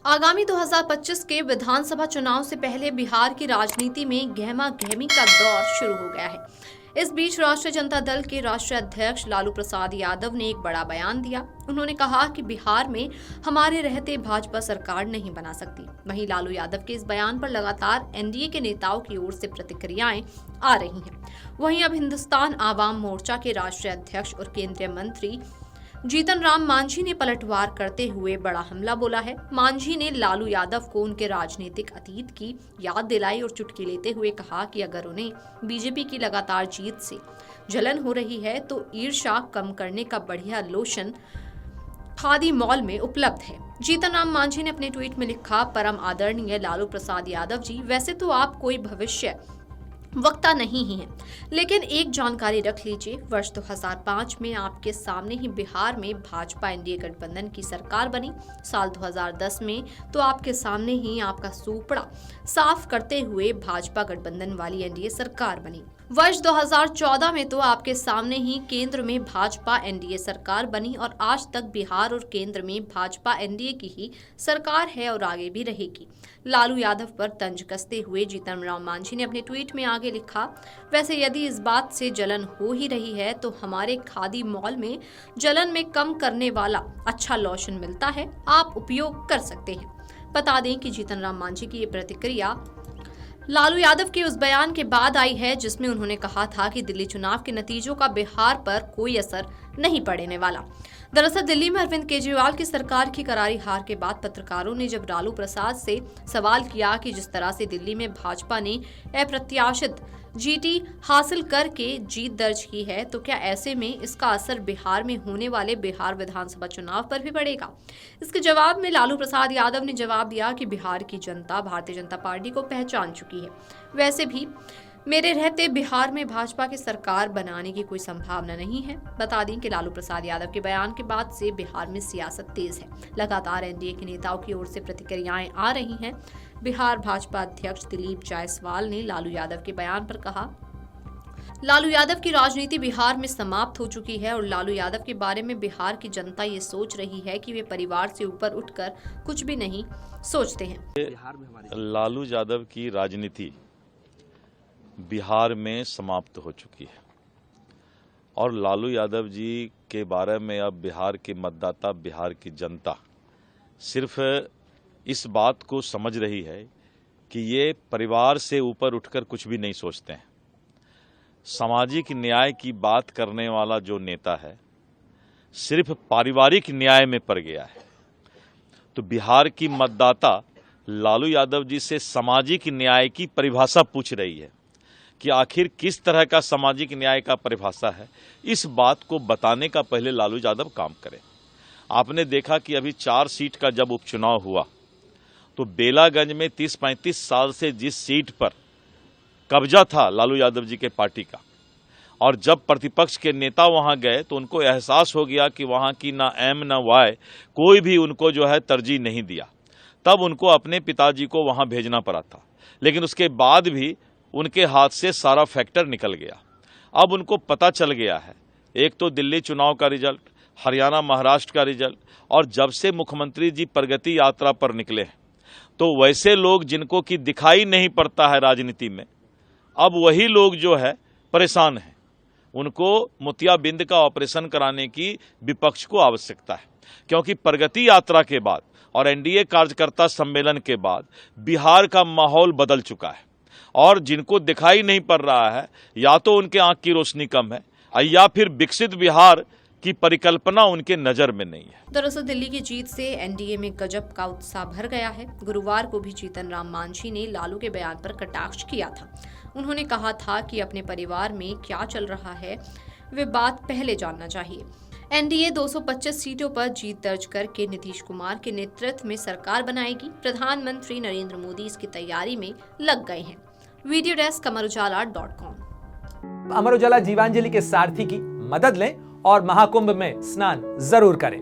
आगामी 2025 के विधानसभा चुनाव से पहले बिहार की राजनीति में गहमा गहमी का दौर शुरू हो गया है। इस बीच राष्ट्रीय जनता दल के राष्ट्रीय अध्यक्ष लालू प्रसाद यादव ने एक बड़ा बयान दिया। उन्होंने कहा कि बिहार में हमारे रहते भाजपा सरकार नहीं बना सकती। वहीं लालू यादव के इस बयान पर लगातार एनडीए के नेताओं की ओर से प्रतिक्रियाएं आ रही हैं। वहीं अब हिंदुस्तान आवाम मोर्चा के राष्ट्रीय अध्यक्ष और केंद्रीय मंत्री जीतन राम मांझी ने पलटवार करते हुए बड़ा हमला बोला है। मांझी ने लालू यादव को उनके राजनीतिक अतीत की याद दिलाई और चुटकी लेते हुए कहा कि अगर उन्हें बीजेपी की लगातार जीत से जलन हो रही है तो ईर्ष्या कम करने का बढ़िया लोशन खादी मॉल में उपलब्ध है। जीतन राम मांझी ने अपने ट्वीट में लिखा, परम आदरणीय लालू प्रसाद यादव जी, वैसे तो आप कोई भविष्य वक्ता नहीं ही हैं, लेकिन एक जानकारी रख लीजिए, वर्ष 2005 में आपके सामने ही बिहार में भाजपा एनडीए गठबंधन की सरकार बनी। साल 2010 में तो आपके सामने ही आपका सूपड़ा साफ करते हुए भाजपा गठबंधन वाली एनडीए सरकार बनी। वर्ष 2014 में तो आपके सामने ही केंद्र में भाजपा एनडीए सरकार बनी और आज तक बिहार और केंद्र में भाजपा एनडीए की ही सरकार है और आगे भी रहेगी। लालू यादव पर तंज कसते हुए जीतन राम मांझी ने अपने ट्वीट में आगे लिखा, वैसे यदि इस बात से जलन हो ही रही है तो हमारे खादी मॉल में जलन में कम करने वाला अच्छा लोशन मिलता है, आप उपयोग कर सकते हैं। बता दें कि जीतन राम मांझी की ये प्रतिक्रिया लालू यादव के उस बयान के बाद आई है जिसमें उन्होंने कहा था कि दिल्ली चुनाव के नतीजों का बिहार पर कोई असर नहीं पड़ने वाला। दरअसल दिल्ली में अरविंद केजरीवाल की सरकार की करारी हार के बाद पत्रकारों ने जब लालू प्रसाद से सवाल किया कि जिस तरह से दिल्ली में भाजपा ने अप्रत्याशित जीती हासिल करके जीत दर्ज की है, तो क्या ऐसे में इसका असर बिहार में होने वाले बिहार विधानसभा चुनाव पर भी पड़ेगा? इसके जवाब में लालू प्रसाद यादव ने जवाब दिया कि बिहार की जनता भारतीय जनता पार्टी को पहचान चुकी है। वैसे भी मेरे रहते बिहार में भाजपा की सरकार बनाने की कोई संभावना नहीं है। बता दें कि लालू प्रसाद यादव के बयान के बाद से बिहार में सियासत तेज है। लगातार एनडीए के नेताओं की ओर से प्रतिक्रियाएं आ रही हैं। बिहार भाजपा अध्यक्ष दिलीप जायसवाल ने लालू यादव के बयान पर कहा, लालू यादव की राजनीति बिहार में समाप्त हो चुकी है और लालू यादव के बारे में बिहार की जनता ये सोच रही है कि वे परिवार से ऊपर उठकर कुछ भी नहीं सोचते हैं। लालू यादव की राजनीति बिहार में समाप्त हो चुकी है और लालू यादव जी के बारे में अब बिहार के मतदाता, बिहार की जनता सिर्फ इस बात को समझ रही है कि ये परिवार से ऊपर उठकर कुछ भी नहीं सोचते हैं। सामाजिक न्याय की बात करने वाला जो नेता है सिर्फ पारिवारिक न्याय में पड़ गया है। तो बिहार की मतदाता लालू यादव जी से सामाजिक न्याय की परिभाषा पूछ रही है कि आखिर किस तरह का सामाजिक न्याय का परिभाषा है। इस बात को बताने का पहले लालू यादव काम करें। आपने देखा कि अभी 4 सीट का जब उपचुनाव हुआ तो बेलागंज में 30-35 साल से जिस सीट पर कब्जा था लालू यादव जी के पार्टी का, और जब प्रतिपक्ष के नेता वहां गए तो उनको एहसास हो गया कि वहां की ना एम ना वाई कोई भी उनको जो है तरजीह नहीं दिया। तब उनको अपने पिताजी को वहां भेजना पड़ा था, लेकिन उसके बाद भी उनके हाथ से सारा फैक्टर निकल गया। अब उनको पता चल गया है, एक तो दिल्ली चुनाव का रिजल्ट, हरियाणा महाराष्ट्र का रिजल्ट, और जब से मुख्यमंत्री जी प्रगति यात्रा पर निकले हैं तो वैसे लोग जिनको कि दिखाई नहीं पड़ता है राजनीति में, अब वही लोग जो है परेशान हैं। उनको मोतियाबिंद का ऑपरेशन कराने की विपक्ष को आवश्यकता है, क्योंकि प्रगति यात्रा के बाद और एनडीए कार्यकर्ता सम्मेलन के बाद बिहार का माहौल बदल चुका है और जिनको दिखाई नहीं पड़ रहा है या तो उनके आंख की रोशनी कम है या फिर विकसित बिहार की परिकल्पना उनके नजर में नहीं है। दरअसल दिल्ली की जीत से एनडीए में गजब का उत्साह भर गया है। गुरुवार को भी जीतन राम मांझी ने लालू के बयान पर कटाक्ष किया था। उन्होंने कहा था कि अपने परिवार में क्या चल रहा है वे बात पहले जानना चाहिए। एनडीए 225 सीटों पर जीत दर्ज करके नीतीश कुमार के नेतृत्व में सरकार बनाएगी। प्रधानमंत्री नरेंद्र मोदी इसकी तैयारी में लग गए हैं। Video desk amarujala.com। Amar Ujala Jeevanjali के सारथी की मदद लें और महाकुंभ में स्नान जरूर करें।